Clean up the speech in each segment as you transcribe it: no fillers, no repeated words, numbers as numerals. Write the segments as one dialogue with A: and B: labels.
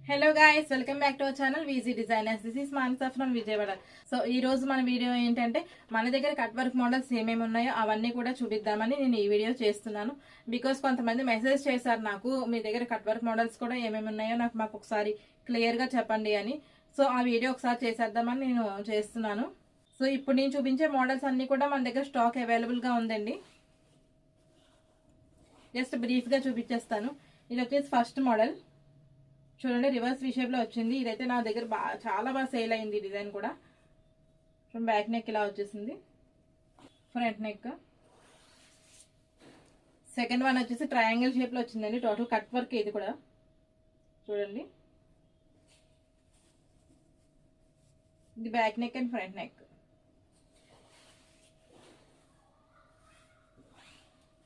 A: Hello guys, welcome back to our channel VG designers. This is Manasa from Vijayawada. So ఈ రోజు మన video ఏంటంటే మన దగ్గర కట్ వర్క్ మోడల్స్ ఏమేమి ఉన్నాయో అవన్నీ కూడా చూపిద్దామని నేను ఈ వీడియో చేస్తున్నాను. బికాస్ కొంతమంది మెసేజ్ చేశారు నాకు, మీ దగ్గర కట్ వర్క్ మోడల్స్ కూడా ఏమేమి ఉన్నాయో మాకు ఒకసారి క్లియర్ గా చెప్పండి అని. సో ఆ వీడియో ఒకసారి చేసేద్దామని నేను చేస్తున్నాను. సో ఇప్పుడు నేను చూపించే మోడల్స్ అన్ని కూడా మన దగ్గర స్టాక్ అవైలబుల్ గా ఉందండి. జస్ట్ బ్రీఫ్ గా చూపించేస్తాను. ఇది వచ్చేసి ఫస్ట్ మోడల్ చూడండి, రివర్స్ వి షేప్ లో వచ్చింది. ఇదైతే నా దగ్గర చాలా బాగా సేల్ అయింది. డిజైన్ కూడా బ్యాక్ నెక్ ఇలా వచ్చేసింది, ఫ్రంట్ నెక్. సెకండ్ వన్ వచ్చేసి ట్రయాంగిల్ షేప్ లో వచ్చిందండి. టోటల్ కట్ వర్క్ ఇది కూడా చూడండి. ఇది back neck and front neck.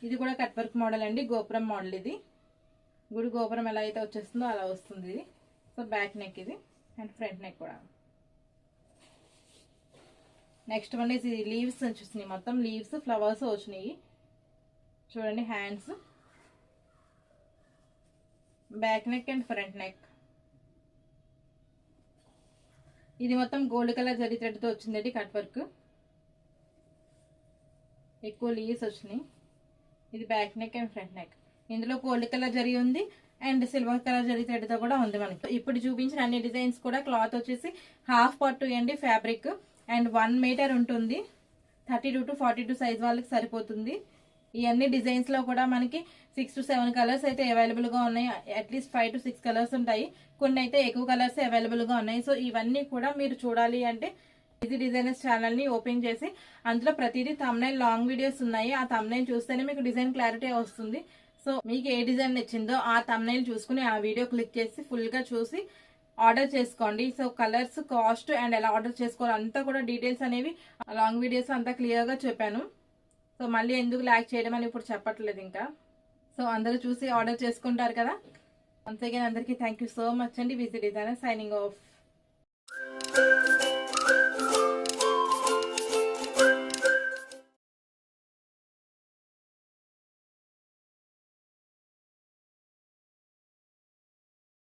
A: ఇది కూడా కట్ వర్క్ మోడల్ అండి, గోపురం మోడల్. ఇది గుడి గోపురం ఎలా అయితే వచ్చేస్తుందో అలా వస్తుంది ఇది. సో బ్యాక్ నెక్ ఇది అండ్ ఫ్రంట్ నెక్ కూడా. నెక్స్ట్ వన్ ఇది లీవ్స్ వచ్చేసినాయి, మొత్తం లీవ్స్ ఫ్లవర్స్ వచ్చినాయి చూడండి. Hands, back neck and front neck. ఇది మొత్తం గోల్డ్ కలర్ జరీ థ్రెడ్ తో వచ్చిందండి కట్ వర్క్. ఎక్కువ లీవ్స్ వచ్చినాయి. ఇది back neck and front neck. ఇందులో గోల్డ్ కలర్ జరీ ఉంది and silver colour zari thread తో కూడా ఉంది మనకి. ఇప్పుడు చూపించిన అన్ని డిజైన్స్ కూడా క్లాత్ వచ్చేసి హాఫ్ పట్టు అండి ఫ్యాబ్రిక్, అండ్ 1 మీటర్ ఉంటుంది. 32 to 42 సైజ్ వాళ్ళకి సరిపోతుంది. ఈ అన్ని డిజైన్స్ లో కూడా మనకి 6 to 7 కలర్స్ అయితే అవైలబుల్ గా ఉన్నాయి. అట్లీస్ట్ 5 to 6 కలర్స్ ఉంటాయి. కొన్ని అయితే ఎక్కువ కలర్స్ అవైలబుల్ గా ఉన్నాయి. సో ఇవన్నీ కూడా మీరు చూడాలి అంటే ఇది డిజైనర్స్ ఛానల్ ని ఓపెన్ చేసి అందులో ప్రతిదీ థంబ్నైల్ లాంగ్ వీడియోస్ ఉన్నాయి. ఆ థంబ్నైల్ చూస్తేనే మీకు డిజైన్ క్లారిటీ వస్తుంది. సో మీకు ఏ డిజైన్ నచ్చిందో ఆ థంబ్నైల్ చూసుకుని ఆ వీడియో క్లిక్ చేసి ఫుల్ గా చూసి ఆర్డర్ చేసుకోండి. సో కలర్స్, కాస్ట్ అండ్ ఎలా ఆర్డర్ చేసుకోవాలి అంతా కూడా డీటెయిల్స్ అనేవి లాంగ్ వీడియోస్ అంతా క్లియర్ గా చెప్పాను. సో మళ్ళీ ఎందుకు ల్యాక్ చేయడం అని ఇప్పుడు చెప్పట్లేదు ఇంకా. సో అందరూ చూసి ఆర్డర్ చేసుకుంటారు కదా. వన్స్ అగైన్ అందరికీ థ్యాంక్ యూ సో మచ్ అండి. విజీ డిజైనర్ సైనింగ్ ఆఫ్.